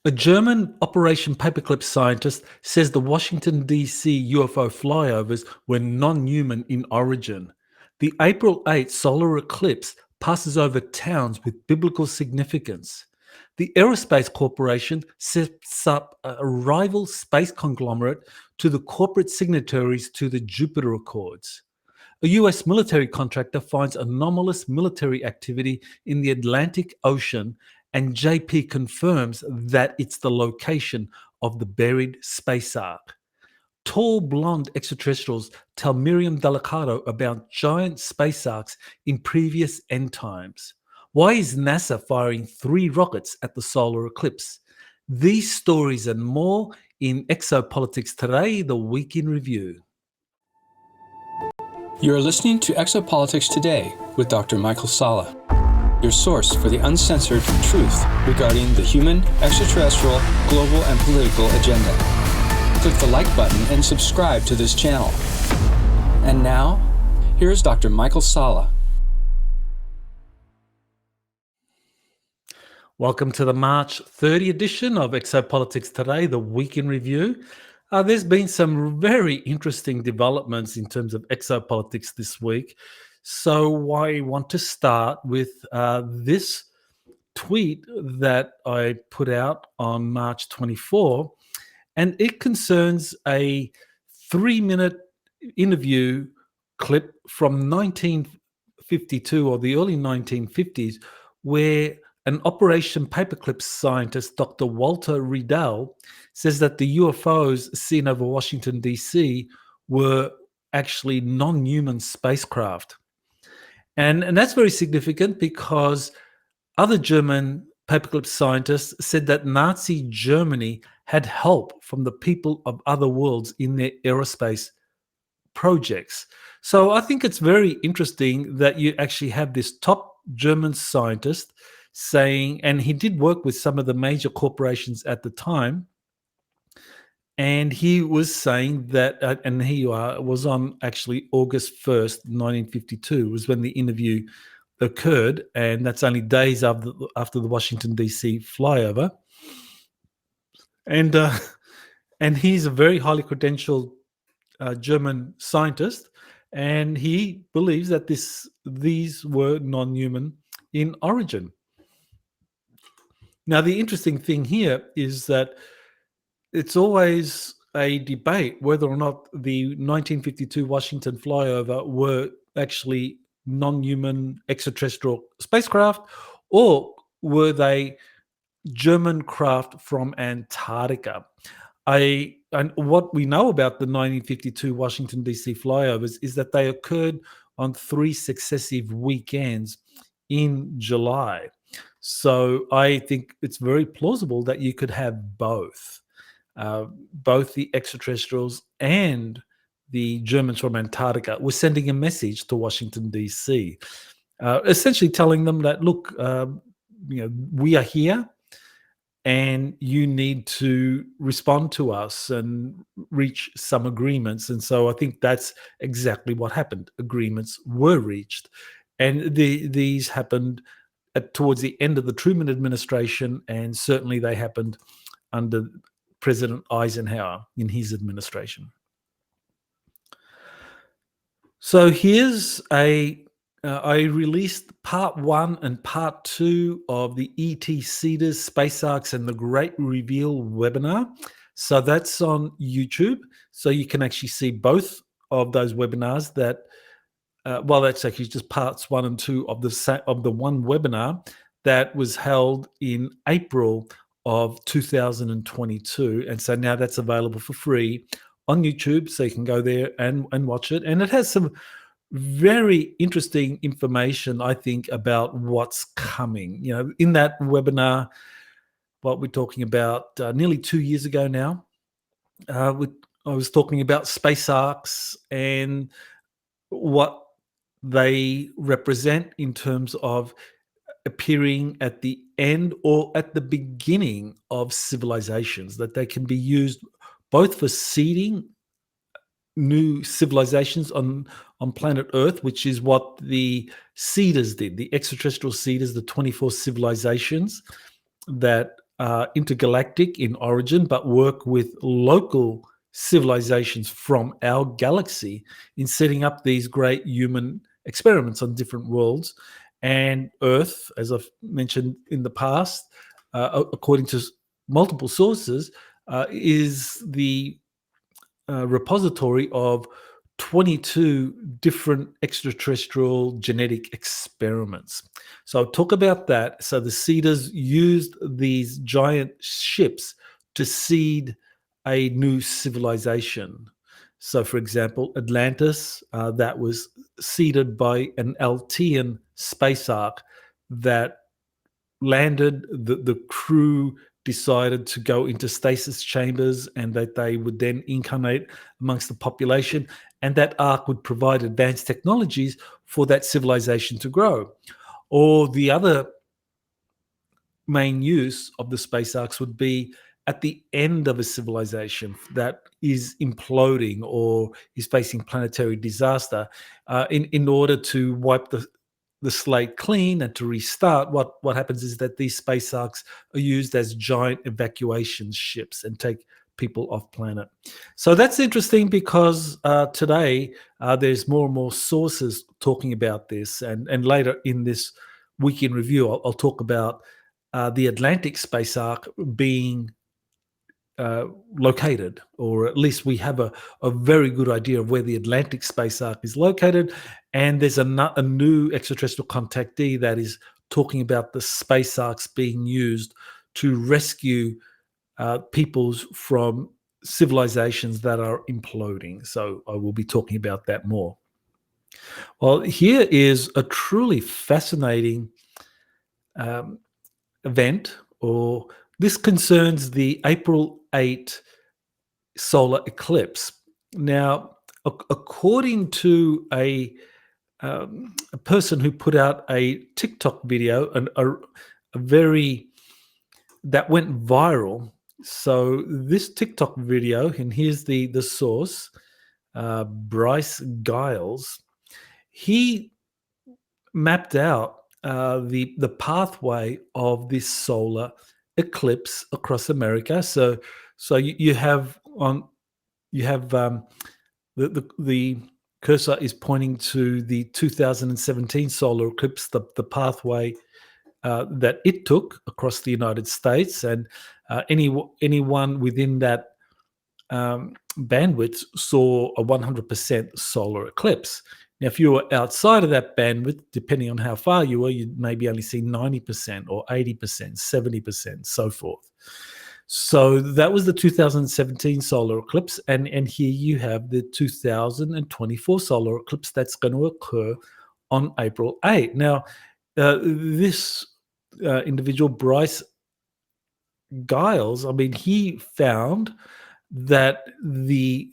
A German Operation Paperclip scientist says the Washington DC UFO flyovers were non-human in origin. The April 8 solar eclipse passes over towns with biblical significance. The Aerospace Corporation sets up a rival space conglomerate to the corporate signatories to the Jupiter Accords. A US military contractor finds anomalous military activity in the Atlantic Ocean, and JP confirms that it's the location of the buried Space Ark. Tall blonde extraterrestrials tell Miriam Delicado about giant space arcs in previous end times. Why is NASA firing 3 rockets at the solar eclipse? These stories and more in Exopolitics Today, the Week in Review. You're listening to Exopolitics Today with Dr. Michael Salla, your source for the uncensored truth regarding the human, extraterrestrial, global, and political agenda. Click the like button and subscribe to this channel. And now, here's Dr. Michael Salla. Welcome to the March 30 edition of Exopolitics Today, the Week in Review. There's been some very interesting developments in terms of exopolitics this week. So I want to start with this tweet that I put out on March 24, and it concerns a 3-minute interview clip from 1952 or the early 1950s, where an Operation Paperclip scientist, Dr. Walter Riedel, says that the UFOs seen over Washington DC were actually non-human spacecraft. And that's very significant because other German paperclip scientists said that Nazi Germany had help from the people of other worlds in their aerospace projects. So I think it's very interesting that you actually have this top German scientist saying, and he did work with some of the major corporations at the time, and he was saying that, and he was on actually August 1st, 1952, was when the interview occurred, and that's only days after the Washington DC flyover. And he's a very highly credentialed German scientist, and he believes that these were non-human in origin. Now, the interesting thing here is that it's always a debate whether or not the 1952 Washington flyover were actually non-human extraterrestrial spacecraft, or were they German craft from Antarctica. And what we know about the 1952 Washington DC flyovers is that they occurred on 3 successive weekends in July. So I think it's very plausible that you could have both the extraterrestrials and the Germans from Antarctica were sending a message to Washington DC, essentially telling them that, look, we are here, and you need to respond to us and reach some agreements. And so I think that's exactly what happened. Agreements were reached, and these happened towards the end of the Truman administration, and certainly they happened under President Eisenhower in his administration. So here's I released part 1 and part 2 of the ET Seeders, Space Arks, and the Great Reveal webinar. So that's on YouTube. So you can actually see both of those webinars that, that's actually just parts 1 and 2 of the one webinar that was held in April of 2022. And so now that's available for free on YouTube, so you can go there and watch it. And it has some very interesting information, I think, about what's coming. In that webinar, what we're talking about nearly 2 years ago now, I was talking about space arks and what they represent in terms of appearing at the end or at the beginning of civilizations, that they can be used both for seeding new civilizations on planet Earth, which is what the seeders did, the extraterrestrial seeders, the 24 civilizations that intergalactic in origin, but work with local civilizations from our galaxy in setting up these great human experiments on different worlds. And Earth, as I've mentioned in the past, according to multiple sources, is the repository of 22 different extraterrestrial genetic experiments. So I'll talk about that. So the seeders used these giant ships to seed a new civilization. So, for example, Atlantis, that was seeded by an Altian Space Ark that landed. The crew decided to go into stasis chambers and that they would then incarnate amongst the population, and that ark would provide advanced technologies for that civilization to grow. Or the other main use of the space arks would be at the end of a civilization that is imploding or is facing planetary disaster, in order to wipe the slate clean and to restart. What happens is that these space arks are used as giant evacuation ships and take people off planet. So that's interesting because today there's more and more sources talking about this, and later in this week in review I'll talk about the Atlantic Space Ark being located, or at least we have a very good idea of where the Atlantic Space Ark is located. And there's a new extraterrestrial contactee that is talking about the space arks being used to rescue peoples from civilizations that are imploding. So I will be talking about that more. Well, here is a truly fascinating event, or this concerns the April 8 solar eclipse. Now, according to a person who put out a TikTok video, a very that went viral. So this TikTok video, and here's the source, Bryce Giles. He mapped out the pathway of this solar eclipse across America. So you have the cursor is pointing to the 2017 solar eclipse, the pathway that it took across the United States, and anyone within that bandwidth saw a 100% solar eclipse. Now, if you were outside of that bandwidth, depending on how far you were, you'd maybe only see 90% or 80%, 70%, so forth. So that was the 2017 solar eclipse. And here you have the 2024 solar eclipse that's going to occur on April 8. Now, this individual, Bryce Giles, I mean, he found that the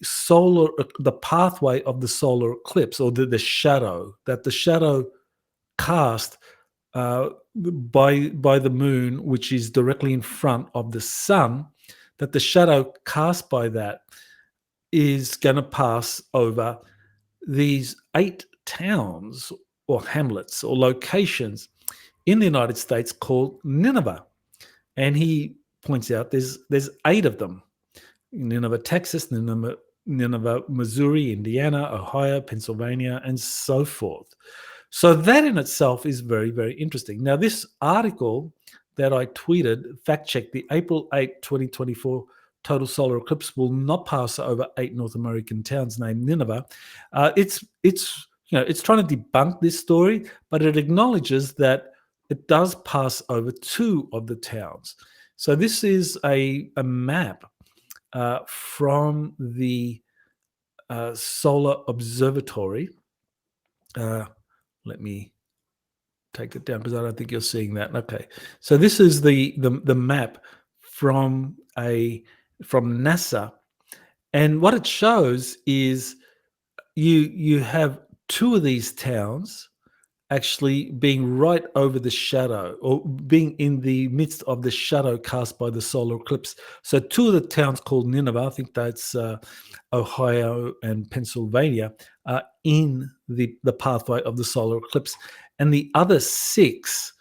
pathway of the solar eclipse, or the shadow cast by the moon, which is directly in front of the sun, that the shadow cast by that is going to pass over these 8 towns or hamlets or locations in the United States called Nineveh. And he points out there's 8 of them: Nineveh, Texas, Nineveh, Missouri, Indiana, Ohio, Pennsylvania, and so forth. So that in itself is very, very interesting. Now, this article that I tweeted, fact-checked, the April 8, 2024 total solar eclipse will not pass over 8 North American towns named Nineveh. It's trying to debunk this story, but it acknowledges that it does pass over 2 of the towns. So this is a map from the Solar Observatory. Let me take it down because I don't think you're seeing that. Okay, so this is the map from NASA, and what it shows is you have 2 of these towns actually being right over the shadow, or being in the midst of the shadow cast by the solar eclipse. So 2 of the towns called Nineveh, I think that's Ohio and Pennsylvania, are in the pathway of the solar eclipse. And the other 6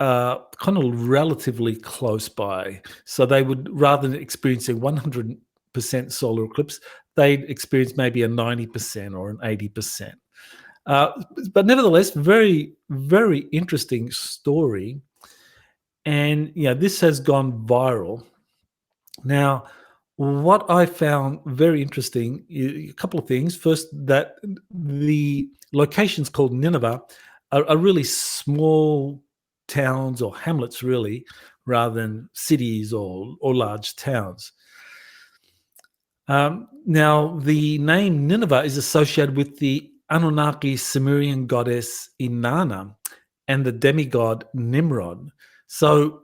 kind of relatively close by. So they would, rather than experiencing 100% solar eclipse, they'd experience maybe a 90% or an 80%. But nevertheless, very, very interesting story. And this has gone viral. Now, what I found very interesting, a couple of things. First, that the locations called Nineveh are really small towns or hamlets, really, rather than cities or large towns. Now, the name Nineveh is associated with the Anunnaki Sumerian goddess Inanna and the demigod Nimrod. So,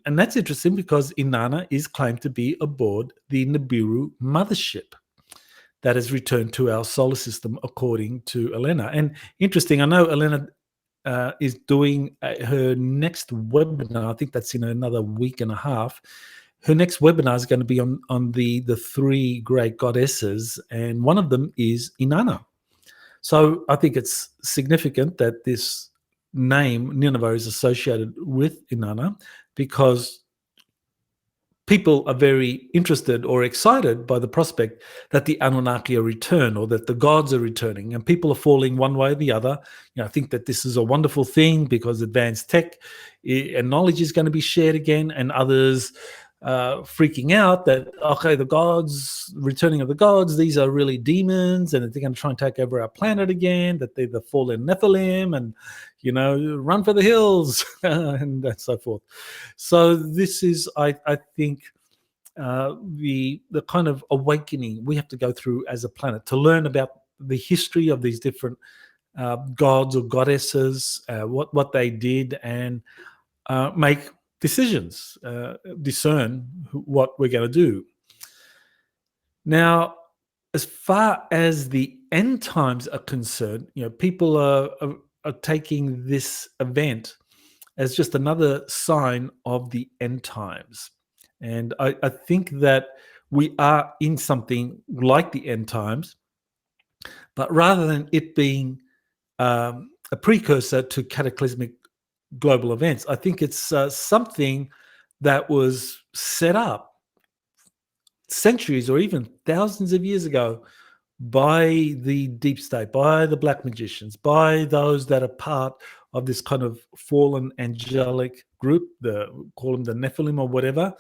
and that's interesting because Inanna is claimed to be aboard the Nibiru mothership that has returned to our solar system, according to Elena. And interesting, I know Elena is doing her next webinar. I think that's in another week and a half. Her next webinar is going to be on the three great goddesses, and one of them is Inanna. So I think it's significant that this name Nineveh is associated with Inanna, because people are very interested or excited by the prospect that the Anunnaki are returned, or that the gods are returning, and people are falling one way or the other. I think that this is a wonderful thing because advanced tech and knowledge is going to be shared again, and others freaking out that, okay, the gods, returning of the gods, these are really demons, and they're going to try and take over our planet again, that they're the fallen Nephilim, and run for the hills and so forth. So this is, I think, the kind of awakening we have to go through as a planet to learn about the history of these different gods or goddesses, what they did, and make decisions, discern what we're going to do. Now, as far as the end times are concerned, people are taking this event as just another sign of the end times. And I think that we are in something like the end times, but rather than it being a precursor to cataclysmic global events, I think it's something that was set up centuries or even thousands of years ago by the deep state, by the black magicians, by those that are part of this kind of fallen angelic group, call them the Nephilim or whatever,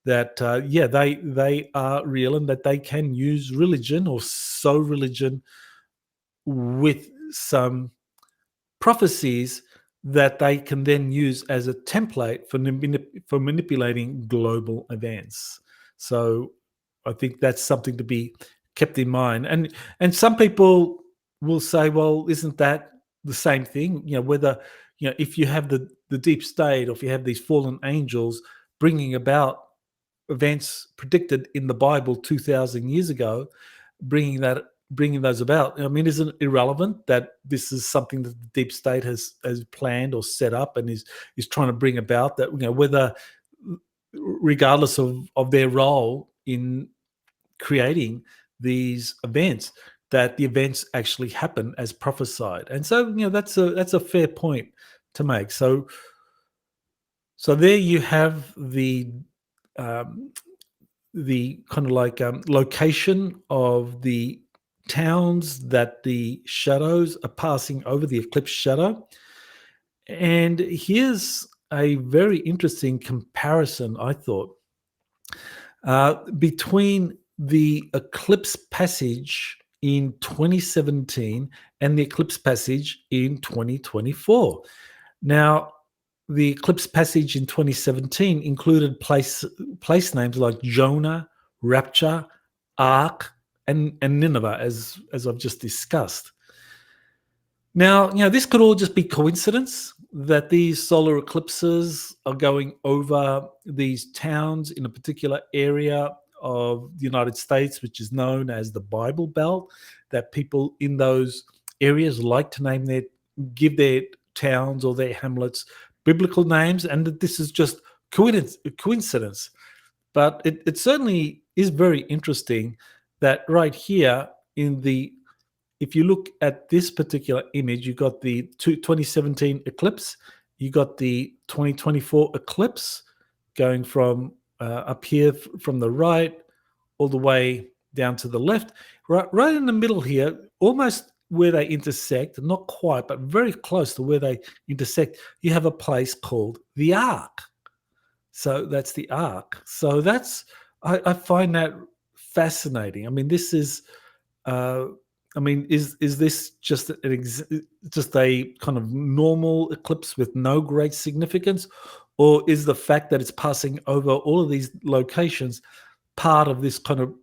that they are real, and that they can use religion or sow religion with some prophecies that they can then use as a template for manipulating global events. So I think that's something to be kept in mind. And some people will say, well, isn't that the same thing? Whether if you have the deep state, or if you have these fallen angels bringing about events predicted in the Bible 2,000 years ago, bringing those about, isn't it irrelevant that this is something that the deep state has planned or set up and is trying to bring about, that whether, regardless of their role in creating these events, that the events actually happen as prophesied. And so that's a fair point to make. So there you have the kind of like location of the towns that the shadows are passing over, the eclipse shadow. And here's a very interesting comparison, I thought, between the eclipse passage in 2017 and the eclipse passage in 2024. Now, the eclipse passage in 2017 included place names like Jonah, Rapture, Ark, and Nineveh, as I've just discussed. Now, this could all just be coincidence, that these solar eclipses are going over these towns in a particular area of the United States, which is known as the Bible Belt, that people in those areas like to give their towns or their hamlets biblical names, and that this is just coincidence. But it certainly is very interesting that right here if you look at this particular image, you've got the 2017 eclipse, you got the 2024 eclipse going from up here from the right all the way down to the left. Right in the middle here, almost where they intersect, not quite, but very close to where they intersect, you have a place called the Ark. So that's the Ark. So I find that fascinating. I mean, this is is this just just a kind of normal eclipse with no great significance, or is the fact that it's passing over all of these locations part of this kind of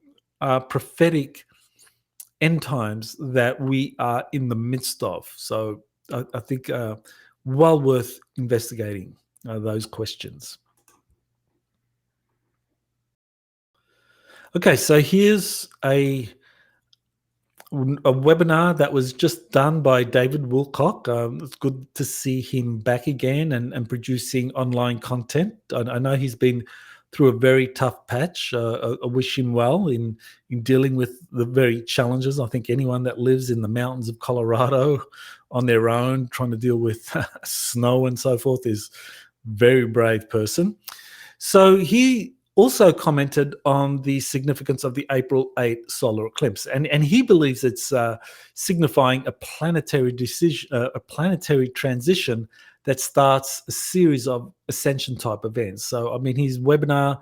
prophetic end times that we are in the midst of? So I think well worth investigating those questions. Okay, so here's a webinar that was just done by David Wilcock. It's good to see him back again and producing online content. I know he's been through a very tough patch. I wish him well in dealing with the very challenges. I think anyone that lives in the mountains of Colorado on their own, trying to deal with snow and so forth, is a very brave person. So he also commented on the significance of the April 8 solar eclipse, and he believes it's signifying a planetary transition that starts a series of ascension type events. So, I mean, his webinar,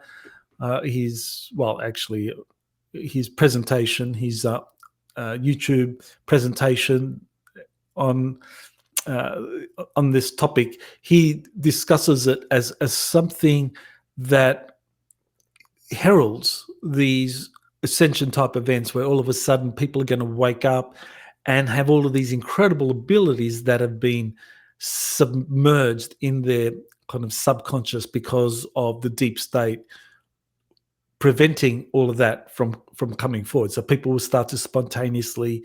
his presentation, his YouTube presentation on this topic, he discusses it as something that heralds these ascension type events where all of a sudden people are going to wake up and have all of these incredible abilities that have been submerged in their kind of subconscious because of the deep state preventing all of that from coming forward. So people will start to spontaneously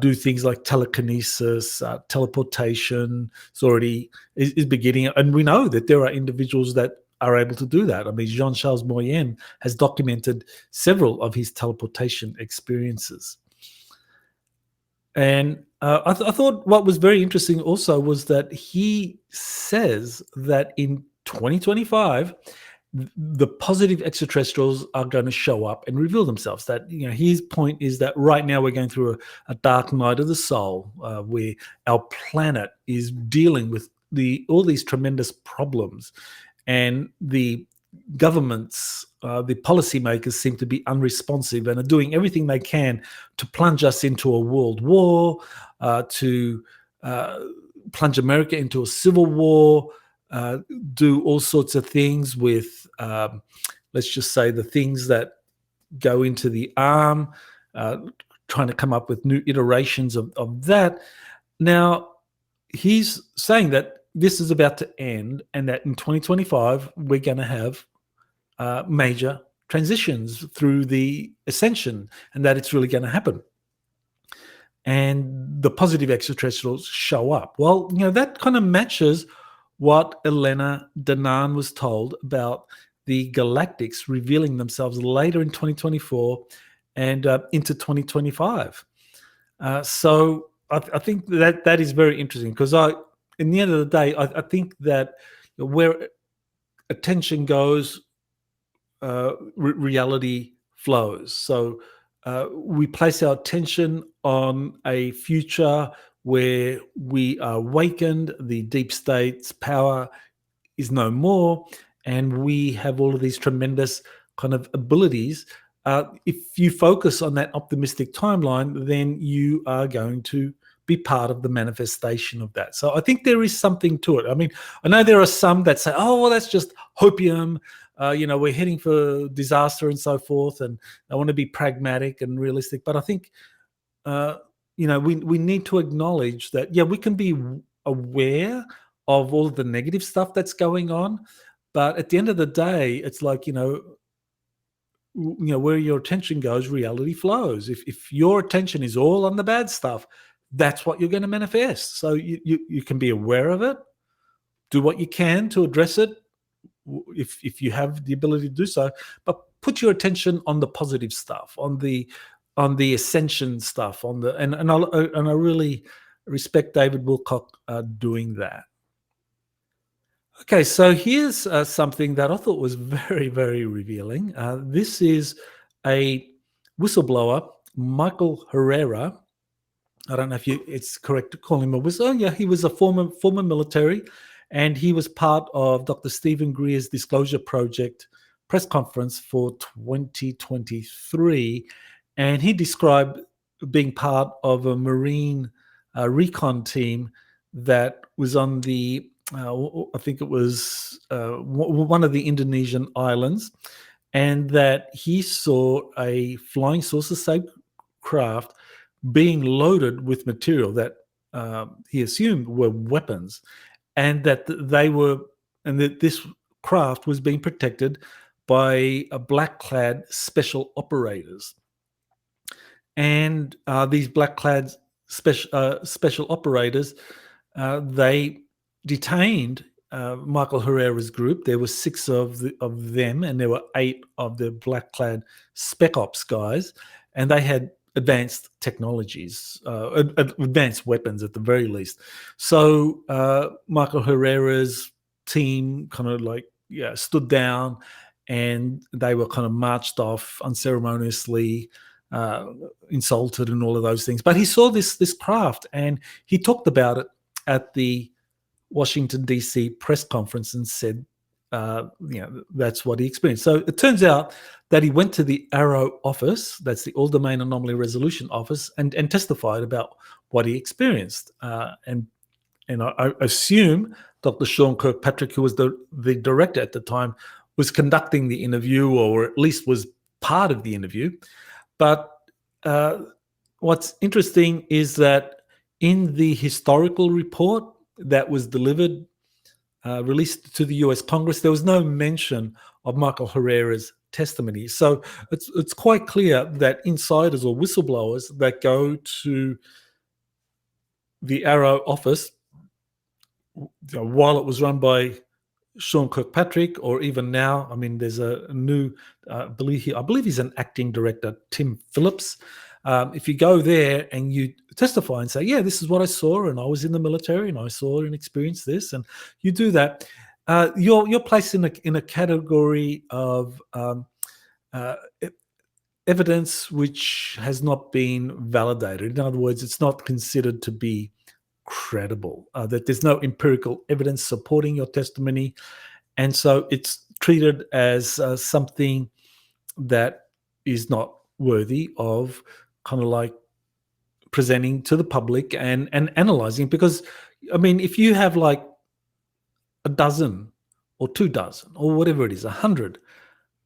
do things like telekinesis, teleportation. Is beginning, and we know that there are individuals that are able to do that. I mean, Jean-Charles Moyen has documented several of his teleportation experiences. And I thought what was very interesting also was that he says that in 2025, the positive extraterrestrials are going to show up and reveal themselves. That, you know, his point is that right now we're going through a dark night of the soul, where our planet is dealing with all these tremendous problems. And the governments, the policymakers seem to be unresponsive and are doing everything they can to plunge us into a world war, to plunge America into a civil war, do all sorts of things with, let's just say, the things that go into the arm, trying to come up with new iterations of that. Now, he's saying that this is about to end and that in 2025, we're going to have major transitions through the ascension and that it's really going to happen. And the positive extraterrestrials show up. Well, you know, that kind of matches what Elena Danaan was told about the galactics revealing themselves later in 2024 and into 2025. So I think that is very interesting because in the end of the day, I think that where attention goes, reality flows. So we place our attention on a future where we are awakened, the deep state's power is no more, and we have all of these tremendous kind of abilities. If you focus on that optimistic timeline, then you are going to be part of the manifestation of that. So I think there is something to it. I mean, I know there are some that say, oh, well, that's just hopium. We're heading for disaster and so forth, and I want to be pragmatic and realistic. But I think, we need to acknowledge that, we can be aware of all of the negative stuff that's going on. But at the end of the day, it's like, where your attention goes, reality flows. If your attention is all on the bad stuff, that's what you're going to manifest. So you can be aware of it, do what you can to address it if you have the ability to do so, but put your attention on the positive stuff, on the ascension stuff, and I really respect David Wilcock doing that. Okay, so here's something that I thought was very, very revealing. This is a whistleblower, Michael Herrera. I don't know if it's correct to call him a whistle. Oh, yeah, he was a former military, and he was part of Dr. Stephen Greer's Disclosure Project press conference for 2023, and he described being part of a Marine recon team that was on the, I think it was one of the Indonesian islands, and that he saw a flying saucer-shaped craft being loaded with material that he assumed were weapons, and that this craft was being protected by black-clad special operators. And these black-clad special operators, they detained Michael Herrera's group. There were 6 of them, and there were 8 of the black-clad spec ops guys, and they had advanced technologies, advanced weapons at the very least. So Michael Herrera's team kind of stood down, and they were kind of marched off unceremoniously, insulted and all of those things. But he saw this craft, and he talked about it at the Washington DC press conference and said, that's what he experienced. So it turns out that he went to the AARO office, that's the All Domain Anomaly Resolution office, and testified about what he experienced. And I assume Dr. Sean Kirkpatrick, who was the director at the time, was conducting the interview, or at least was part of the interview. But what's interesting is that in the historical report that was released to the US Congress, there was no mention of Michael Herrera's testimony. So it's quite clear that insiders or whistleblowers that go to the AARO office, while it was run by Sean Kirkpatrick, or even now, I mean, there's a new, I believe he's an acting director, Tim Phillips. If you go there and you testify and say, yeah, this is what I saw, and I was in the military and I saw and experienced this, and you do that, you're placed in a category of evidence which has not been validated. In other words, it's not considered to be credible, that there's no empirical evidence supporting your testimony, and so it's treated as something that is not worthy of kind of like presenting to the public and analyzing. Because, I mean, if you have like a dozen or 2 dozen or whatever it is, 100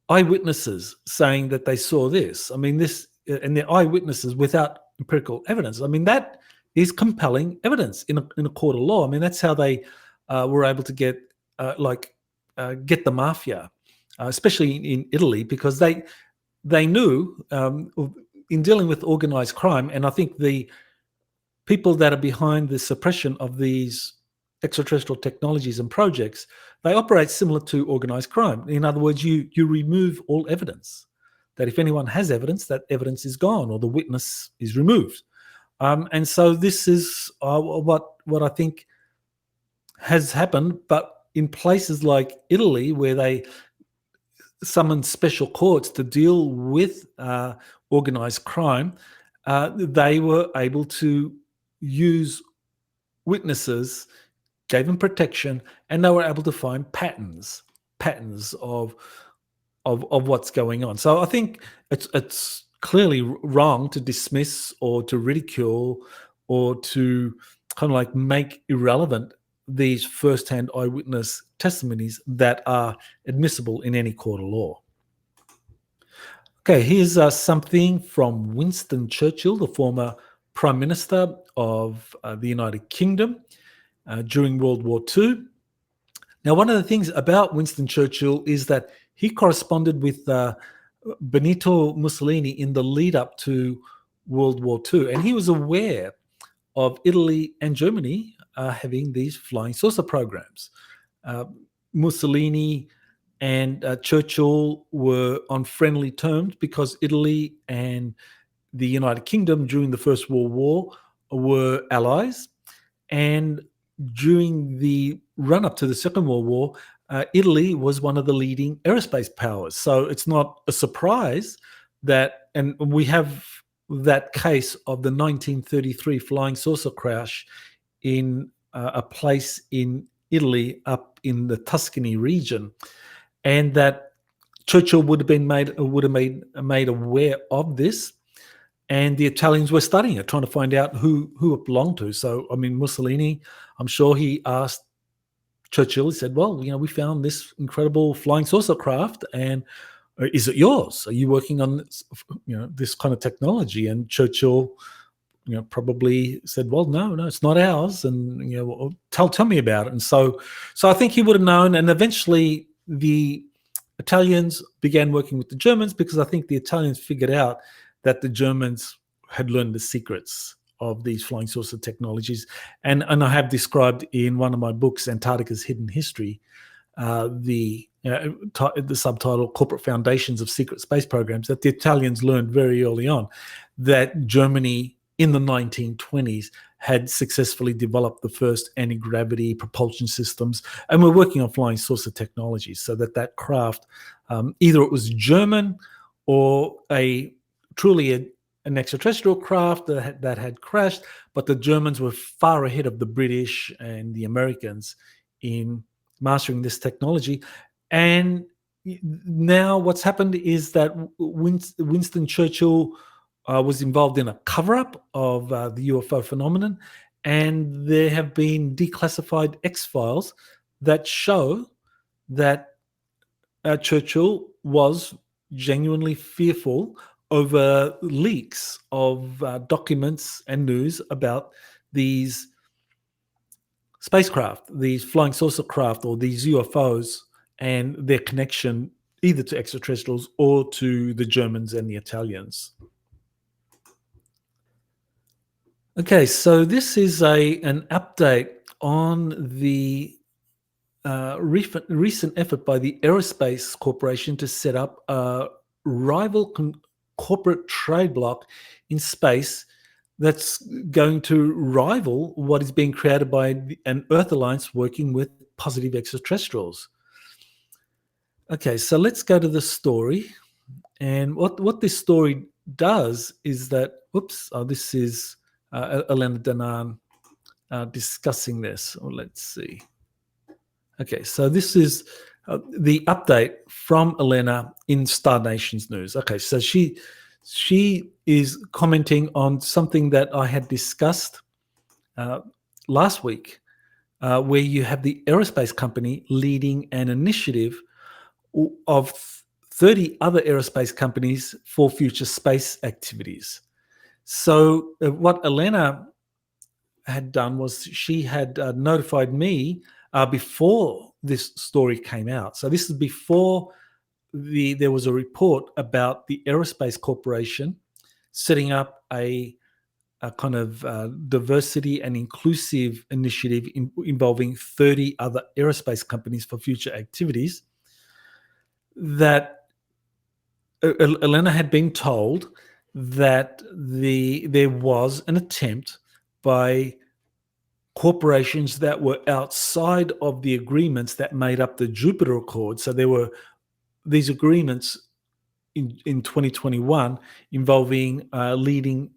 eyewitnesses saying that they saw this, I mean, this, and they're eyewitnesses without empirical evidence, I mean, that is compelling evidence in a court of law. I mean, that's how they were able to get the mafia, especially in Italy, because they knew in dealing with organized crime, and I think the people that are behind the suppression of these extraterrestrial technologies and projects, they operate similar to organized crime. In other words, you remove all evidence. That if anyone has evidence, that evidence is gone, or the witness is removed. And so this is what I think has happened. But in places like Italy, where they summoned special courts to deal with organized crime, they were able to use witnesses, gave them protection, and they were able to find patterns of what's going on. So I think it's clearly wrong to dismiss or to ridicule or to kind of like make irrelevant these first-hand eyewitness testimonies that are admissible in any court of law. Okay, here's something from Winston Churchill, the former Prime Minister of the United Kingdom during World War II. Now, one of the things about Winston Churchill is that he corresponded with Benito Mussolini in the lead up to World War II, and he was aware of Italy and Germany having these flying saucer programs. Mussolini and Churchill were on friendly terms because Italy and the United Kingdom during the First World War were allies, and during the run up to the Second World War, Italy was one of the leading aerospace powers. So it's not a surprise that, and we have that case of the 1933 flying saucer crash in a place in Italy up in the Tuscany region, and that Churchill would have been made aware of this, and the Italians were studying it, trying to find out who it belonged to. So, I mean, Mussolini, I'm sure he asked Churchill, he said, well, we found this incredible flying saucer craft, and is it yours? Are you working on this, this kind of technology? And Churchill, probably said, well, no, it's not ours. And, tell me about it. And so I think he would have known. And eventually the Italians began working with the Germans, because I think the Italians figured out that the Germans had learned the secrets of these flying saucer technologies. And I have described in one of my books, Antarctica's Hidden History, the subtitle Corporate Foundations of Secret Space Programs, that the Italians learned very early on that Germany in the 1920s had successfully developed the first anti-gravity propulsion systems, and we're working on flying saucer technologies, so that craft, either it was German or truly an extraterrestrial craft that had crashed, but the Germans were far ahead of the British and the Americans in mastering this technology. And now what's happened is that Winston Churchill was involved in a cover-up of the UFO phenomenon, and there have been declassified X-files that show that Churchill was genuinely fearful over leaks of documents and news about these spacecraft, these flying saucer craft, or these UFOs, and their connection either to extraterrestrials or to the Germans and the Italians. Okay, so this is an update on the recent effort by the Aerospace Corporation to set up a rival corporate trade bloc in space that's going to rival what is being created by an Earth Alliance working with positive extraterrestrials. Okay, so let's go to the story. And what this story does is that, this is Elena Danaan discussing this. Let's see. Okay, so this is the update from Elena in Star Nations News. Okay, so she is commenting on something that I had discussed last week, where you have the aerospace company leading an initiative of 30 other aerospace companies for future space activities. So what Elena had done was she had notified me before this story came out. So this is before there was a report about the Aerospace Corporation setting up a kind of diversity and inclusive initiative involving 30 other aerospace companies for future activities, that Elena had been told that there was an attempt by corporations that were outside of the agreements that made up the Jupiter Accord. So there were these agreements in 2021 involving leading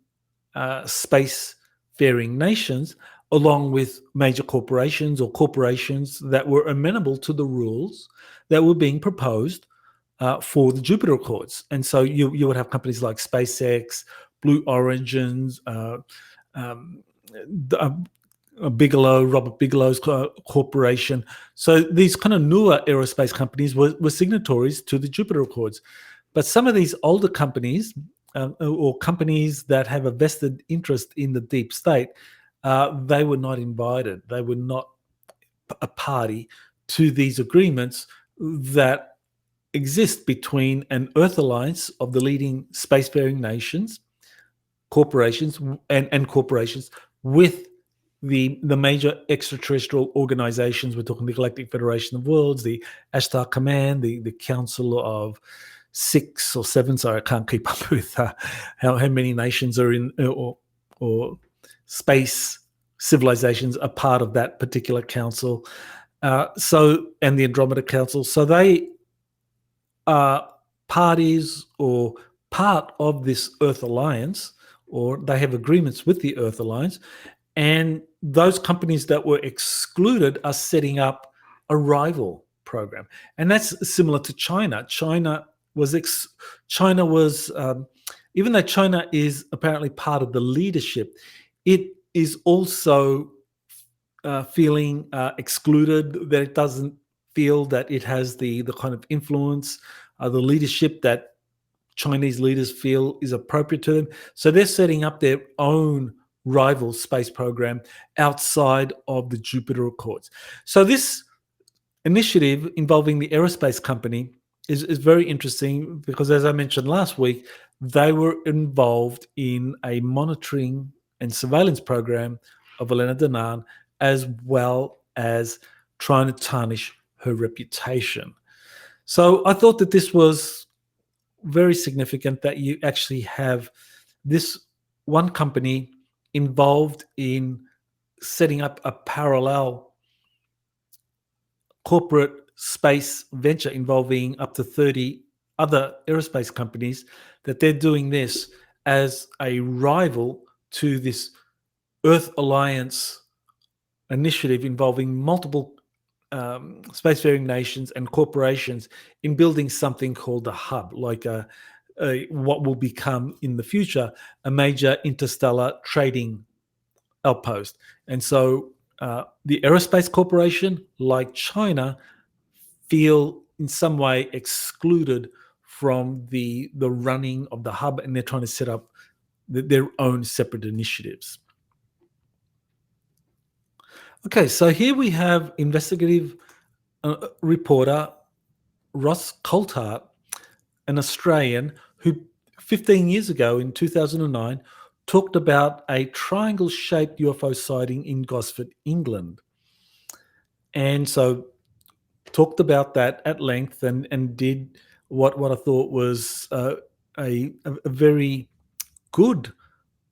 space-faring nations, along with major corporations or corporations that were amenable to the rules that were being proposed for the Jupiter Accords. And so you would have companies like SpaceX, Blue Origins, Robert Bigelow's corporation. So these kind of newer aerospace companies were signatories to the Jupiter Accords. But some of these older companies or companies that have a vested interest in the deep state, they were not invited. They were not a party to these agreements that exist between an Earth Alliance of the leading spacefaring nations, corporations, and corporations with the major extraterrestrial organizations. We're talking the Galactic Federation of Worlds, the Ashtar Command, the Council of 6 or 7. Sorry, I can't keep up with how many nations are in or space civilizations are part of that particular council. And the Andromeda Council. So they are parties or part of this Earth Alliance, or they have agreements with the Earth Alliance. And those companies that were excluded are setting up a rival program. And that's similar to China. China was, even though China is apparently part of the leadership, it is also feeling excluded, that it doesn't feel that it has the kind of influence, the leadership that Chinese leaders feel is appropriate to them. So they're setting up their own rival space program outside of the Jupiter Accords. So this initiative involving the aerospace company is very interesting because, as I mentioned last week, they were involved in a monitoring and surveillance program of Elena Danaan, as well as trying to tarnish her reputation. So I thought that this was very significant, that you actually have this one company involved in setting up a parallel corporate space venture involving up to 30 other aerospace companies, that they're doing this as a rival to this Earth Alliance initiative involving multiple spacefaring nations and corporations in building something called a hub, like what will become in the future a major interstellar trading outpost. And so the Aerospace Corporation, like China, feel in some way excluded from the running of the hub, and they're trying to set up their own separate initiatives. Okay, so here we have investigative reporter Ross Coulthart, an Australian who 15 years ago in 2009 talked about a triangle-shaped UFO sighting in Gosford, England. And so talked about that at length and did what I thought was a very good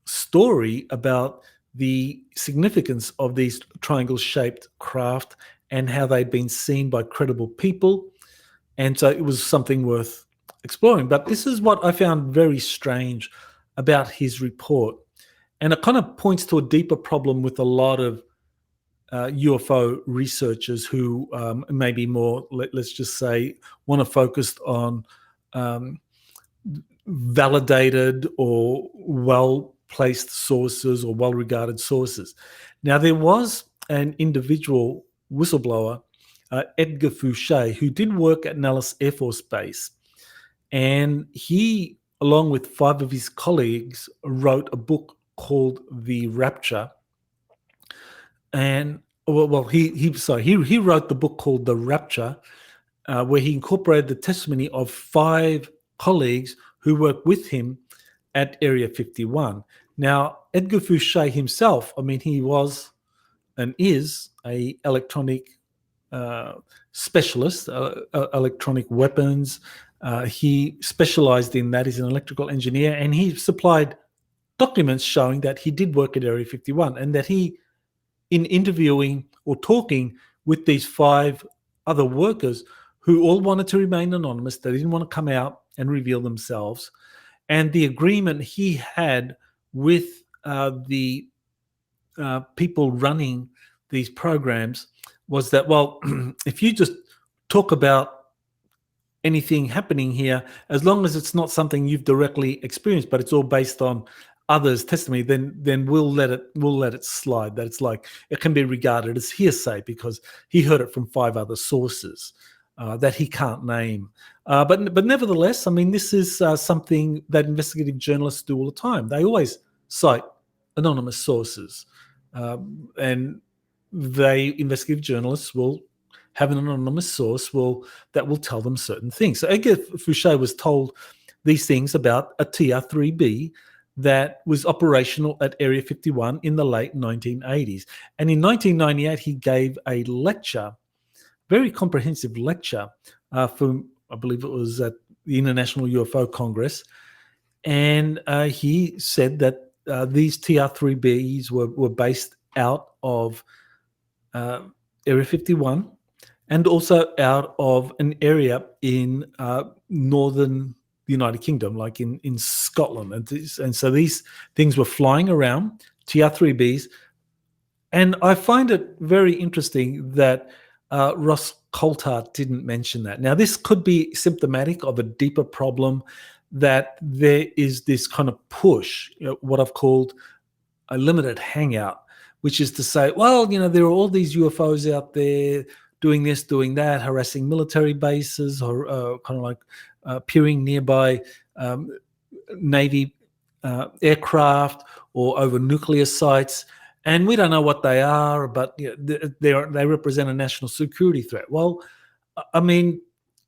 story about the significance of these triangle-shaped craft and how they'd been seen by credible people. And so it was something worth exploring. But this is what I found very strange about his report. And it kind of points to a deeper problem with a lot of UFO researchers who maybe more, let's just say, want to focus on validated or well-placed sources or well-regarded sources. Now, there was an individual whistleblower, Edgar Fouché, who did work at Nellis Air Force Base. And he, along with 5 of his colleagues, wrote a book called The Rapture. And he wrote the book called The Rapture, where he incorporated the testimony of 5 colleagues who worked with him at Area 51. Now, Edgar Fouché himself, I mean, he was and is a electronic specialist, electronic weapons. He specialized in that. He's an electrical engineer, and he supplied documents showing that he did work at Area 51 and that he, in interviewing or talking with these 5 other workers who all wanted to remain anonymous, they didn't want to come out and reveal themselves. And the agreement he had with the people running these programs was that, well, if you just talk about anything happening here, as long as it's not something you've directly experienced, but it's all based on others' testimony, then we'll let it slide. That it's like it can be regarded as hearsay because he heard it from 5 other sources that he can't name. But nevertheless, I mean, this is something that investigative journalists do all the time. They always cite anonymous sources, and investigative journalists will have an anonymous source that will tell them certain things. So Edgar Fouché was told these things about a TR-3B that was operational at Area 51 in the late 1980s. And in 1998, he gave a lecture, very comprehensive lecture from, I believe it was at the International UFO Congress. And he said that these TR-3Bs were based out of Area 51, and also out of an area in northern United Kingdom, like in Scotland. And so these things were flying around, TR-3Bs. And I find it very interesting that Ross Coulthart didn't mention that. Now, this could be symptomatic of a deeper problem, that there is this kind of push, what I've called a limited hangout, which is to say, well, there are all these UFOs out there doing this, doing that, harassing military bases, or kind of like peering nearby Navy aircraft or over nuclear sites. And we don't know what they are, but they represent a national security threat. Well, I mean,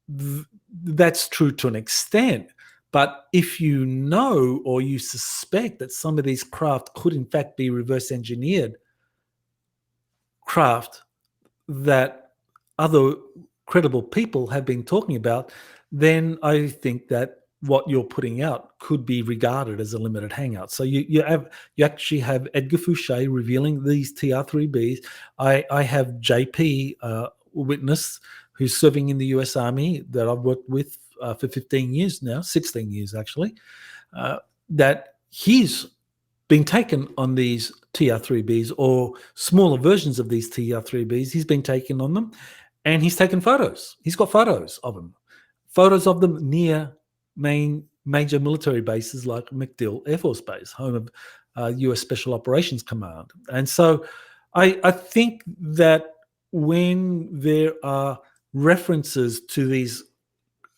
that's true to an extent. But if you know or you suspect that some of these craft could in fact be reverse engineered craft that other credible people have been talking about, then I think that what you're putting out could be regarded as a limited hangout. So you actually have Edgar Fouché revealing these TR-3Bs. I have JP witness, who's serving in the US Army, that I've worked with for 15 years now, 16 years actually, that he's been taken on these TR-3Bs or smaller versions of these TR-3Bs. He's been taken on them, and he's taken photos. He's got photos of them near major military bases like MacDill Air Force Base, home of US Special Operations Command. And so I think that when there are references to these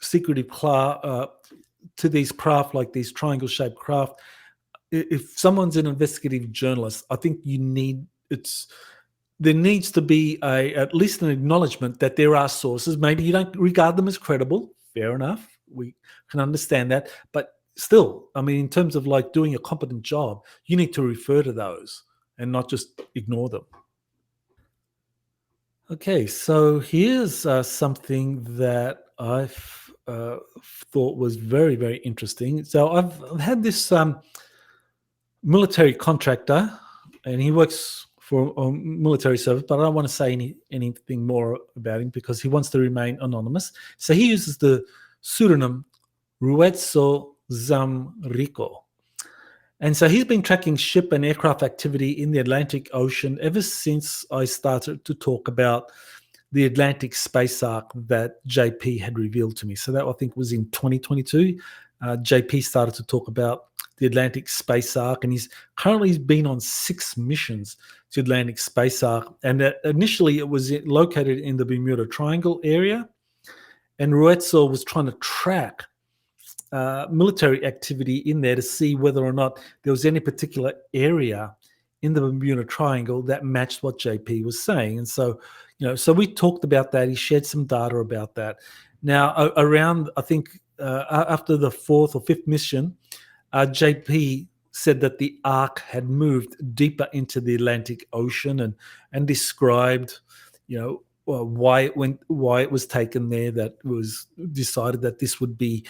secretive to these craft, like these triangle-shaped craft, if someone's an investigative journalist, I think there needs to be at least an acknowledgement that there are sources. Maybe you don't regard them as credible. Fair enough. We can understand that. But still, I mean, in terms of like doing a competent job, you need to refer to those and not just ignore them. Okay, so here's something that I've thought was very, very interesting. So I've had this military contractor, and he works for military service, but I don't want to say anything more about him because he wants to remain anonymous. So he uses the pseudonym Ruetso Zamrico. And so he's been tracking ship and aircraft activity in the Atlantic Ocean ever since I started to talk about the Atlantic Space Ark that JP had revealed to me. So that, I think, was in 2022. JP started to talk about the Atlantic Space Ark, and he's currently been on 6 missions to Atlantic Space Ark. And initially it was located in the Bermuda Triangle area, and Ruetso was trying to track military activity in there to see whether or not there was any particular area in the Bermuda Triangle that matched what JP was saying. And so, so we talked about that. He shared some data about that. Now, around, I think, after the 4th or 5th mission, JP said that the Ark had moved deeper into the Atlantic Ocean and described, why it was taken there. That was decided that this would be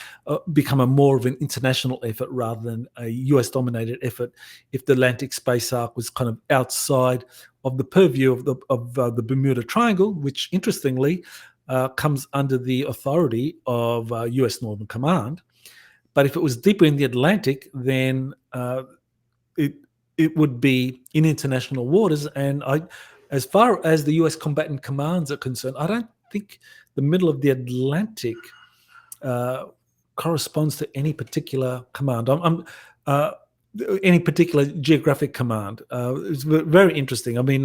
become a more of an international effort rather than a US-dominated effort if the Atlantic Space Ark was kind of outside of the purview of the Bermuda Triangle, which interestingly comes under the authority of US Northern Command. But if it was deeper in the Atlantic, then it would be in international waters. And as far as the US combatant commands are concerned, I don't think the middle of the Atlantic corresponds to any particular command. Any particular geographic command. It's very interesting. I mean,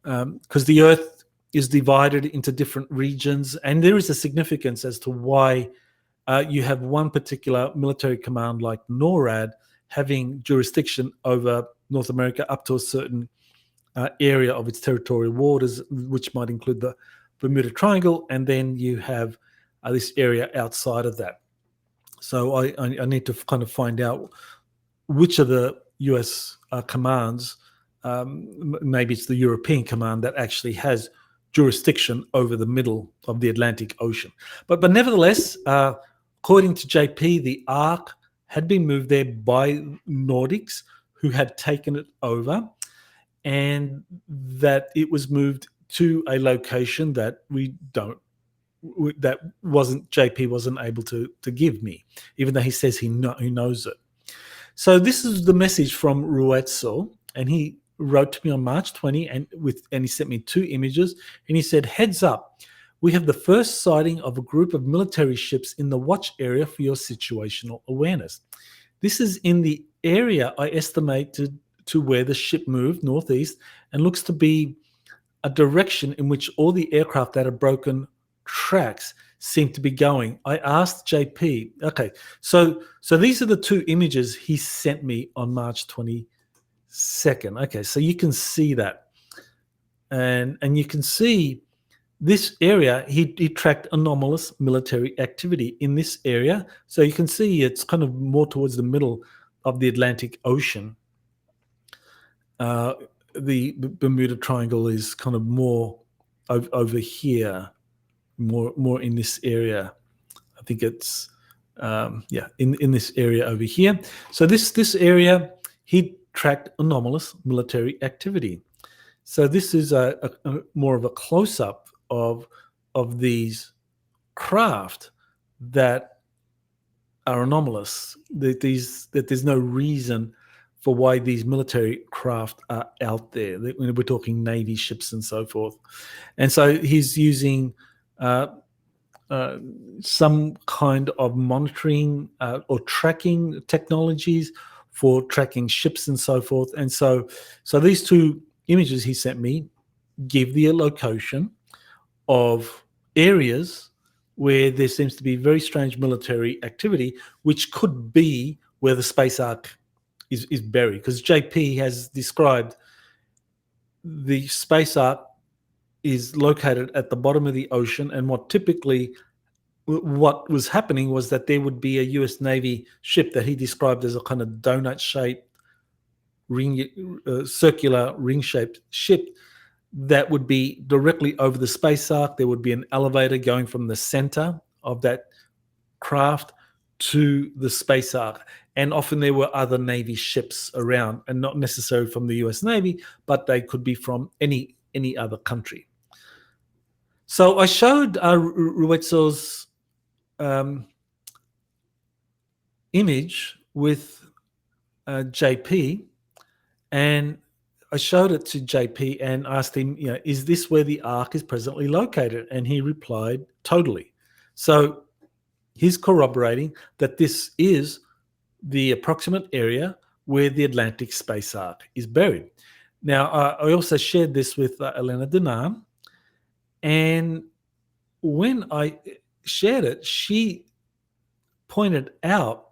because the Earth is divided into different regions, and there is a significance as to why you have one particular military command like NORAD having jurisdiction over North America up to a certain area of its territorial waters, which might include the Bermuda Triangle, and then you have this area outside of that. So I need to kind of find out which of the US commands, maybe it's the European command that actually has jurisdiction over the middle of the Atlantic Ocean. But nevertheless, according to JP, the Ark had been moved there by Nordics, who had taken it over, and that it was moved to a location that JP wasn't able to give me, even though he says he knows it. So this is the message from Ruetzel, and he wrote to me on March 20, and he sent me 2 images, and he said, "Heads up, we have the first sighting of a group of military ships in the watch area for your situational awareness. This is in the area I estimated to where the ship moved northeast, and looks to be a direction in which all the aircraft that have broken tracks seem to be going." I asked JP, okay, so these are the 2 images he sent me on March 22nd. Okay, so you can see that. And you can see this area, he tracked anomalous military activity in this area. So you can see it's kind of more towards the middle of the Atlantic Ocean. The Bermuda Triangle is kind of more over here, more in this area. I think it's in this area over here. So this area, he tracked anomalous military activity. So this is a more of a close-up of these craft that are anomalous. That there's no reason for why these military craft are out there. We're talking Navy ships and so forth. And so he's using some kind of monitoring or tracking technologies for tracking ships and so forth. And so these 2 images he sent me give the location of areas where there seems to be very strange military activity, which could be where the Space Ark is buried. Because JP has described the Space Ark is located at the bottom of the ocean, and what was happening was that there would be a US Navy ship that he described as a kind of donut-shaped, circular ring-shaped ship that would be directly over the Space Ark. There would be an elevator going from the center of that craft to the Space Ark. And often there were other Navy ships around, and not necessarily from the US Navy, but they could be from any other country. So I showed Ruetzel's image with JP, and I showed it to JP and asked him, is this where the Ark is presently located? And he replied, totally. So he's corroborating that this is the approximate area where the Atlantic Space Ark is buried. Now, I also shared this with Elena Dinan, and when I shared it, she pointed out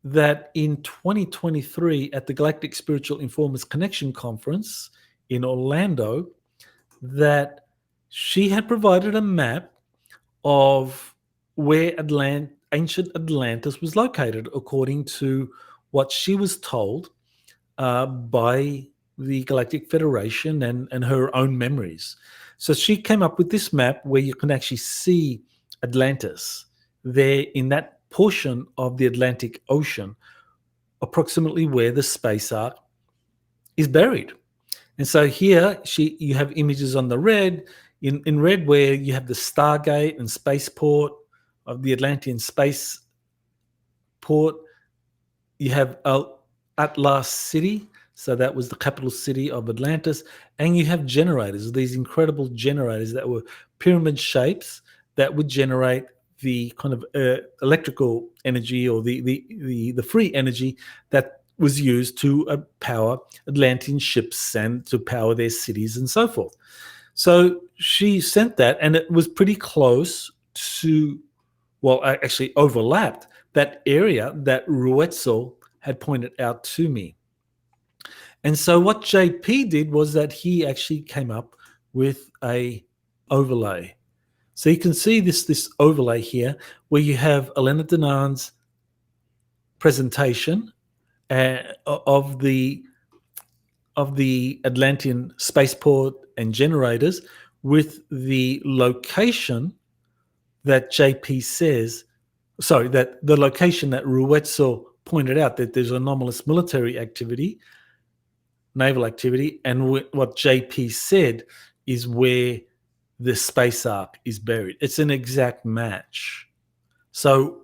that in 2023 at the Galactic Spiritual Informers Connection Conference in Orlando, that she had provided a map of where ancient Atlantis was located, according to what she was told by the Galactic Federation and her own memories. So she came up with this map where you can actually see Atlantis there in that portion of the Atlantic Ocean, approximately where the Space Ark is buried. And so here you have images on the red, in red where you have the Stargate and Spaceport of the Atlantean Spaceport. You have Atlas City, so that was the capital city of Atlantis, and you have generators, these incredible generators that were pyramid shapes that would generate the kind of electrical energy or the free energy that was used to power Atlantean ships and to power their cities and so forth. So she sent that, and it was pretty close to, well, actually overlapped that area that Ruetzel had pointed out to me. And so what JP did was that he actually came up with a overlay. So you can see this overlay here where you have Elena Dinan's presentation of the Atlantean spaceport and generators with the location that JP says, that the location that Ruetzel pointed out, that there's anomalous military activity, naval activity, and what JP said is where the Space Ark is buried. It's an exact match. So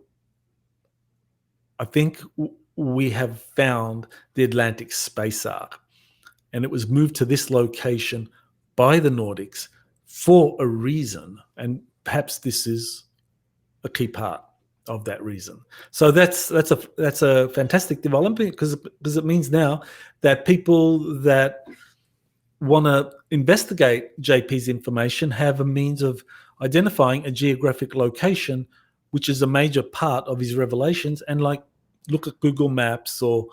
I think we have found the Atlantic Space Ark, and it was moved to this location by the Nordics for a reason, and perhaps this is a key part of that reason. So that's a fantastic development because it means now that people that want to investigate JP's information have a means of identifying a geographic location, which is a major part of his revelations, and like look at Google Maps or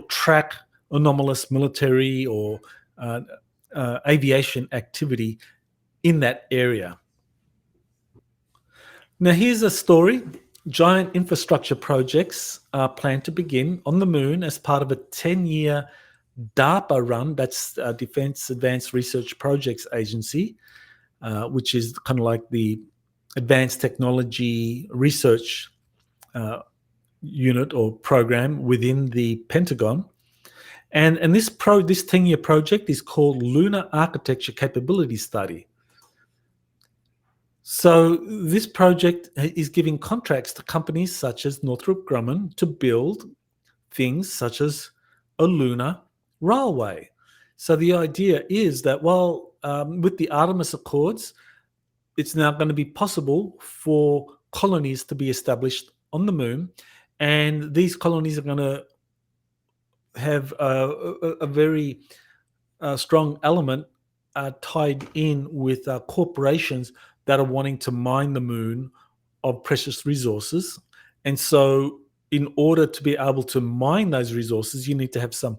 track anomalous military or aviation activity in that area. Now, here's a story. Giant infrastructure projects are planned to begin on the moon as part of a 10-year DARPA run, that's Defense Advanced Research Projects Agency, which is kind of like the advanced technology research unit or program within the Pentagon. And this 10-year project is called Lunar Architecture Capability Study. So this project is giving contracts to companies such as Northrop Grumman to build things such as a lunar railway. So the idea is that with the Artemis Accords, it's now going to be possible for colonies to be established on the moon, and these colonies are going to have a very strong element tied in with corporations that are wanting to mine the moon of precious resources. And so in order to be able to mine those resources, you need to have some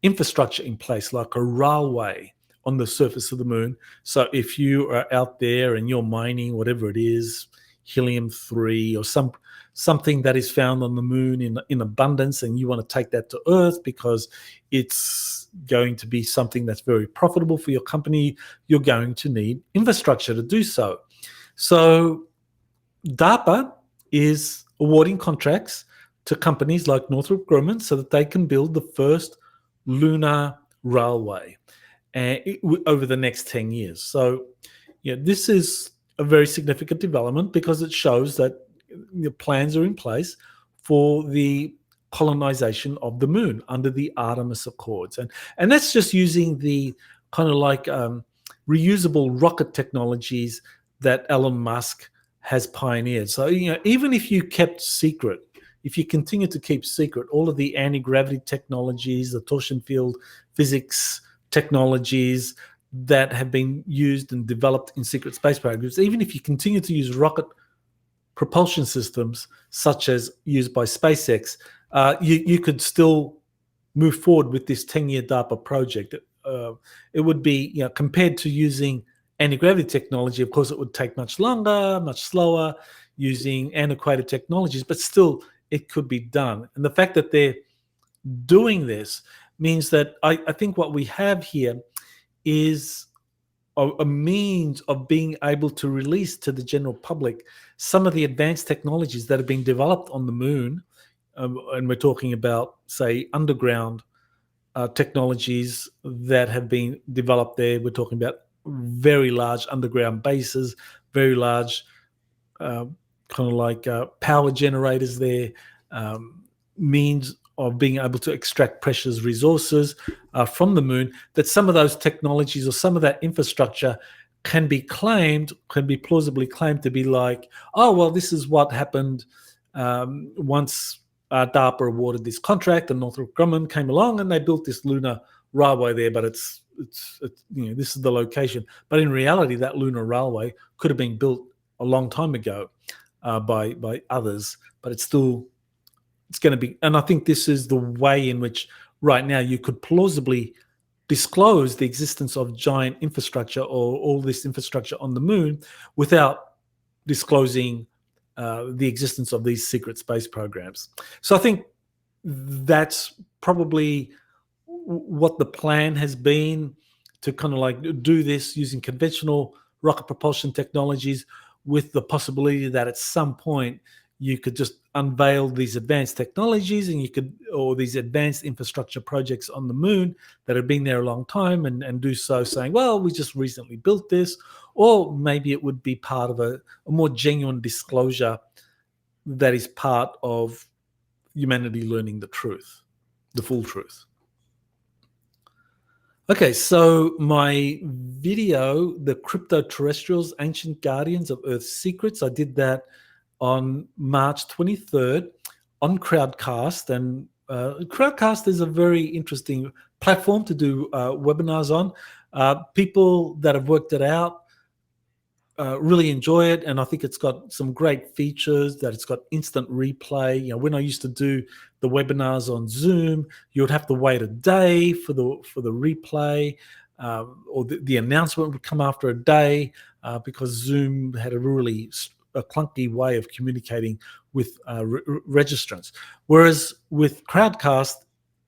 infrastructure in place, like a railway on the surface of the moon. So if you are out there and you're mining whatever it is, helium-3 or something that is found on the moon in abundance, and you want to take that to Earth because it's going to be something that's very profitable for your company, you're going to need infrastructure to do so. So DARPA is awarding contracts to companies like Northrop Grumman so that they can build the first lunar railway over the next 10 years. So this is a very significant development because it shows that the plans are in place for the colonization of the moon under the Artemis Accords. And that's just using the kind of like reusable rocket technologies that Elon Musk has pioneered. So, even if you kept secret, if you continue to keep secret all of the anti-gravity technologies, the torsion field physics technologies that have been used and developed in secret space programs, even if you continue to use rocket propulsion systems such as used by SpaceX, you could still move forward with this 10-year DARPA project. It would be, compared to using anti-gravity technology, of course, it would take much longer, much slower, using antiquated technologies, but still it could be done. And the fact that they're doing this means that I think what we have here is a means of being able to release to the general public some of the advanced technologies that have been developed on the moon. And we're talking about, say, underground technologies that have been developed there. We're talking about very large underground bases, very large kind of like power generators there, means of being able to extract precious resources from the moon, that some of those technologies or some of that infrastructure can be plausibly claimed to be like, oh, well, this is what happened once DARPA awarded this contract and Northrop Grumman came along and they built this lunar railway there, but it's this is the location. But in reality, that lunar railway could have been built a long time ago by others, but it's going to be, and I think this is the way in which right now you could plausibly disclose the existence of giant infrastructure or all this infrastructure on the moon without disclosing the existence of these secret space programs. So I think that's probably what the plan has been, to kind of like do this using conventional rocket propulsion technologies with the possibility that at some point you could just unveil these advanced technologies or these advanced infrastructure projects on the moon that have been there a long time and do so saying, well, we just recently built this, or maybe it would be part of a more genuine disclosure that is part of humanity learning the truth, the full truth. Okay, so my video, The Crypto-Terrestrials, Ancient Guardians of Earth's Secrets, I did that on March 23rd on Crowdcast. And Crowdcast is a very interesting platform to do webinars on. People that have worked it out really enjoy it, and I think it's got some great features. That it's got instant replay. You know, when I used to do the webinars on Zoom, you would have to wait a day for the replay, or the announcement would come after a day because Zoom had a really clunky way of communicating with registrants. Whereas with Crowdcast,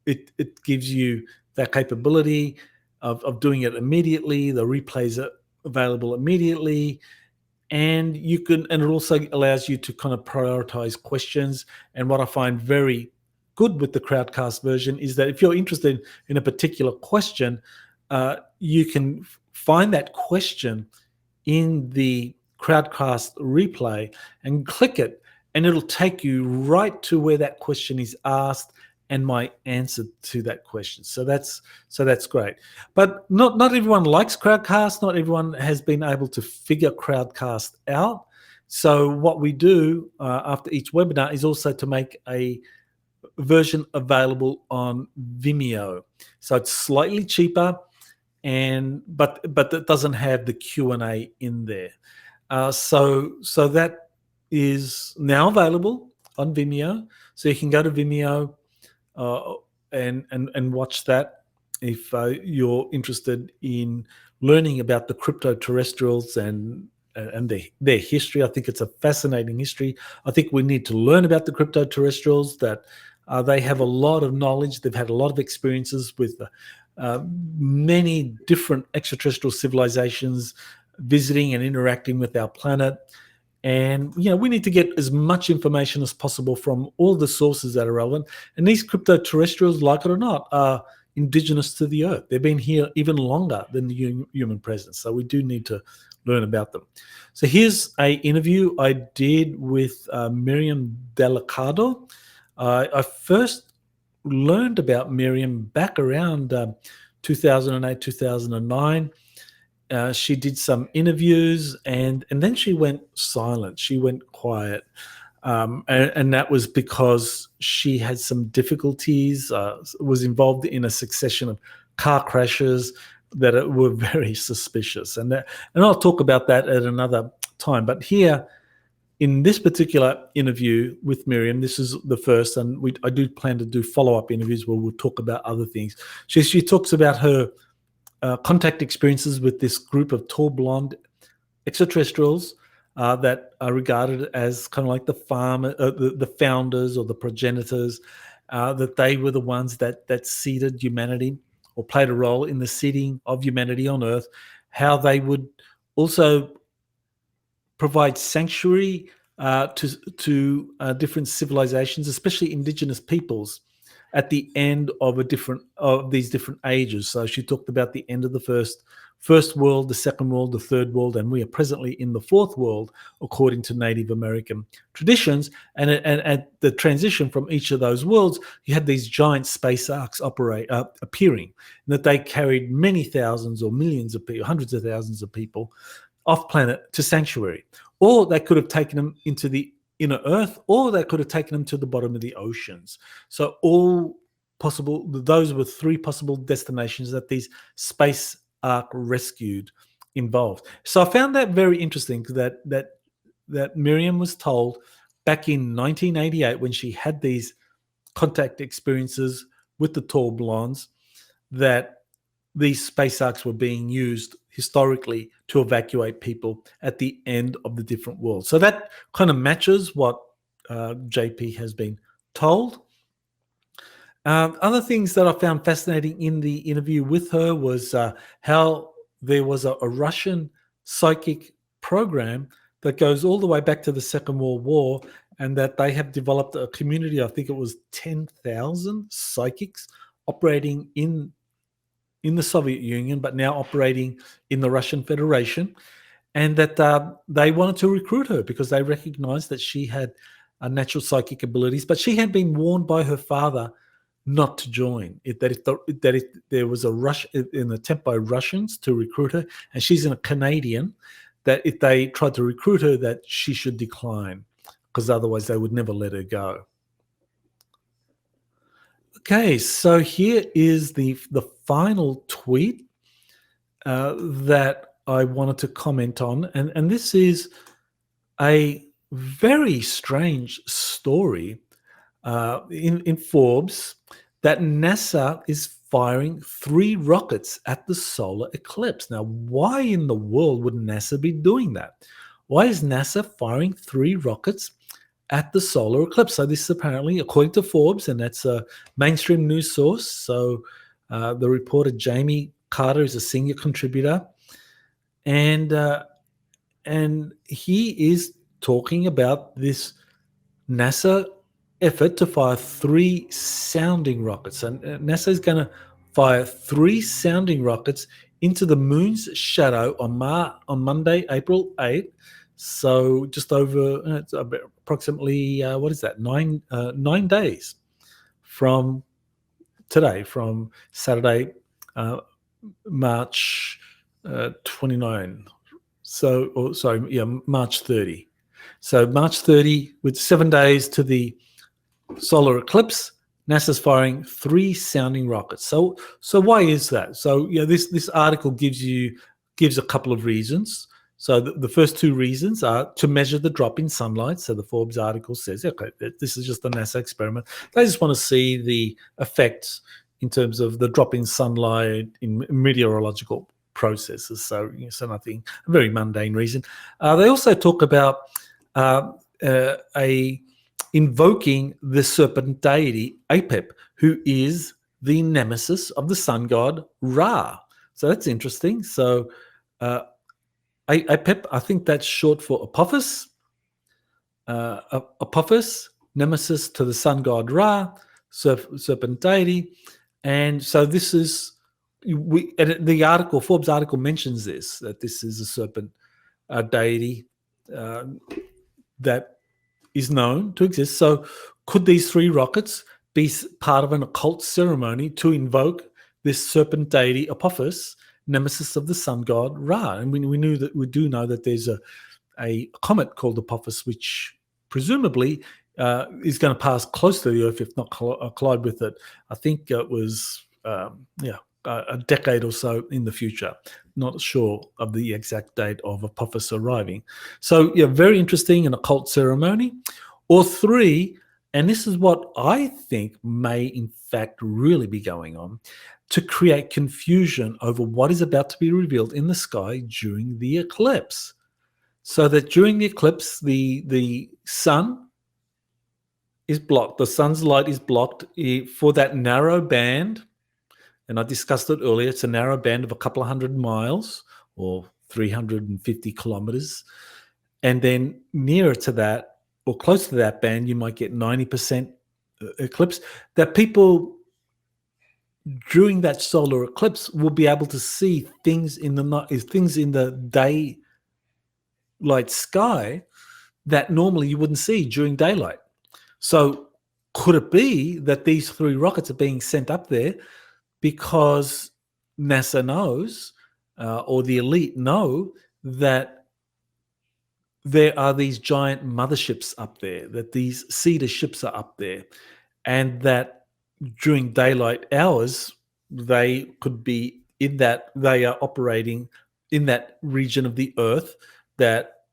it gives you that capability of doing it immediately. The replays are available immediately, and it also allows you to kind of prioritize questions. And what I find very good with the Crowdcast version is that if you're interested in a particular question, you can find that question in the Crowdcast replay and click it, and it'll take you right to where that question is asked and my answer to that question. So that's great. But not everyone likes Crowdcast. Not everyone has been able to figure Crowdcast out. So what we do after each webinar is also to make a version available on Vimeo. So it's slightly cheaper, but it doesn't have the Q&A in there. So that is now available on Vimeo. So you can go to Vimeo and watch that if you're interested in learning about the crypto-terrestrials and their history. I think it's a fascinating history. I think we need to learn about the crypto-terrestrials, that they have a lot of knowledge. They've had a lot of experiences with many different extraterrestrial civilizations visiting and interacting with our planet. And, we need to get as much information as possible from all the sources that are relevant. And these crypto-terrestrials, like it or not, are indigenous to the Earth. They've been here even longer than the human presence. So we do need to learn about them. So here's an interview I did with Miriam Delicado. I first learned about Miriam back around 2008, 2009. She did some interviews and then she went silent. She went quiet. And that was because she had some difficulties, was involved in a succession of car crashes that were very suspicious. And I'll talk about that at another time. But here, in this particular interview with Miriam, this is the first, and I do plan to do follow-up interviews where we'll talk about other things. She talks about her contact experiences with this group of tall blonde extraterrestrials that are regarded as kind of like the founders or the progenitors, that they were the ones that seeded humanity or played a role in the seeding of humanity on Earth, how they would also provide sanctuary to different civilizations, especially indigenous peoples, at the end of these different ages. So she talked about the end of the first world, the second world, the third world, and we are presently in the fourth world, according to Native American traditions. And at the transition from each of those worlds, you had these giant space arks appearing, and that they carried many thousands or millions of people, hundreds of thousands of people off planet to sanctuary. Or they could have taken them into the inner Earth, or they could have taken them to the bottom of the oceans. So those were three possible destinations that these space ark rescued involved. So I found that very interesting, that Miriam was told back in 1988, when she had these contact experiences with the tall blondes, that these space arks were being used historically to evacuate people at the end of the different worlds. So that kind of matches what JP has been told. Other things that I found fascinating in the interview with her was how there was a Russian psychic program that goes all the way back to the Second World War, and that they have developed a community, I think it was 10,000 psychics operating in the Soviet Union, but now operating in the Russian Federation, and that they wanted to recruit her because they recognized that she had natural psychic abilities, but she had been warned by her father not to join. That if there was an attempt by Russians to recruit her, and she's a Canadian, that if they tried to recruit her, that she should decline, because otherwise they would never let her go. Okay, so here is the final tweet that I wanted to comment on, and this is a very strange story in Forbes, that NASA is firing 3 rockets at the solar eclipse. Now, why in the world would NASA be doing that? Why is NASA firing 3 rockets at the solar eclipse? So this is apparently, according to Forbes, and that's a mainstream news source. So the reporter Jamie Carter is a senior contributor, and he is talking about this NASA effort to fire 3 sounding rockets. And NASA is going to fire 3 sounding rockets into the moon's shadow on Monday, April 8th. So just over it's approximately, 9 days from today, from Saturday, March 29. March 30. So March 30, with 7 days to the solar eclipse, NASA's firing 3 sounding rockets. So why is that? So this article gives a couple of reasons. So the first 2 reasons are to measure the drop in sunlight. So the Forbes article says, okay, this is just a NASA experiment. They just want to see the effects in terms of the drop in sunlight in meteorological processes. So nothing, a very mundane reason. They also talk about invoking the serpent deity Apep, who is the nemesis of the sun god Ra. So that's interesting. So Apep, I think that's short for Apophis. Apophis, nemesis to the sun god Ra, serpent deity. And so this is, the article, Forbes article mentions this, that this is a serpent deity that is known to exist. So could these 3 rockets be part of an occult ceremony to invoke this serpent deity Apophis, nemesis of the sun god Ra? And we do know that there's a comet called Apophis, which presumably is going to pass close to the Earth, if not collide with it. I think it was a decade or so in the future. Not sure of the exact date of Apophis arriving. So very interesting, an occult ceremony. Or 3, and this is what I think may in fact really be going on, to create confusion over what is about to be revealed in the sky during the eclipse. So that during the eclipse, the sun is blocked. The sun's light is blocked for that narrow band. And I discussed it earlier. It's a narrow band of a couple of 100 miles or 350 kilometers. And then nearer to that or close to that band, you might get 90% eclipse. That people during that solar eclipse will be able to see things in the daylight sky that normally you wouldn't see during daylight. So could it be that these 3 rockets are being sent up there because NASA knows, or the elite know, that there are these giant motherships up there, that these Cedar ships are up there, and that during daylight hours, they could be they are operating in that region of the Earth that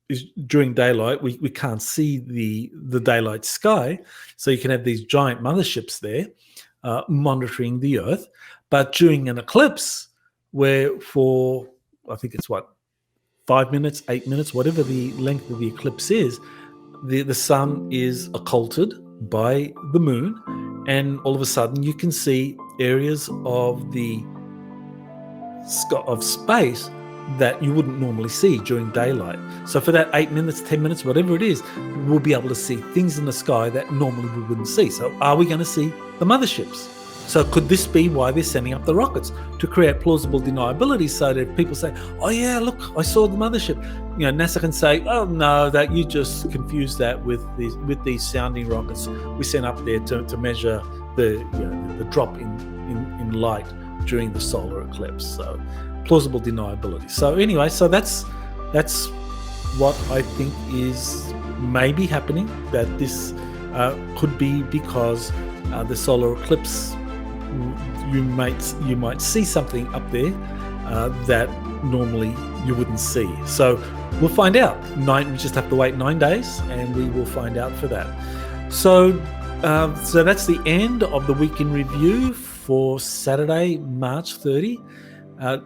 is during daylight. We can't see the daylight sky, so you can have these giant motherships there monitoring the Earth. But during an eclipse, where for, I think it's 5 minutes, 8 minutes, whatever the length of the eclipse is, the sun is occulted by the moon, and all of a sudden you can see areas of space that you wouldn't normally see during daylight. So for that 8 minutes, 10 minutes, whatever it is, we'll be able to see things in the sky that normally we wouldn't see. So are we going to see the motherships? So could this be why they're sending up the rockets, to create plausible deniability, so that if people say, oh yeah, look, I saw the mothership, NASA can say, oh no, that you just confused that with these sounding rockets we sent up there to measure the drop in light during the solar eclipse. So plausible deniability. So anyway, so that's what I think is maybe happening, that this could be because the solar eclipse, you might see something up there that normally you wouldn't see. So we'll find out. We just have to wait 9 days, and we will find out for that. So that's the end of the Week in Review for Saturday, March 30.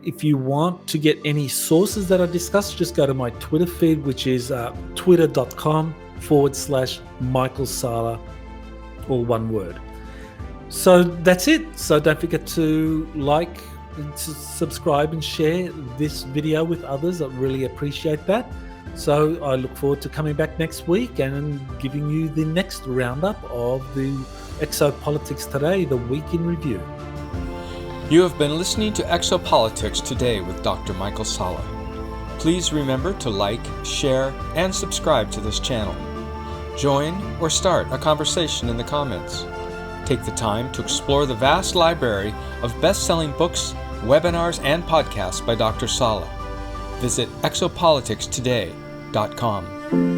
If you want to get any sources that I discussed, just go to my Twitter feed, which is twitter.com/Michael Salla, all one word. So that's it. So don't forget to like, to subscribe and share this video with others. I really appreciate that. So I look forward to coming back next week and giving you the next roundup of the Exopolitics Today, the Week in Review. You have been listening to Exopolitics Today with Dr. Michael Salla. Please remember to like, share, and subscribe to this channel. Join or start a conversation in the comments. Take the time to explore the vast library of best-selling books, webinars, and podcasts by Dr. Salla. Visit exopoliticstoday.com.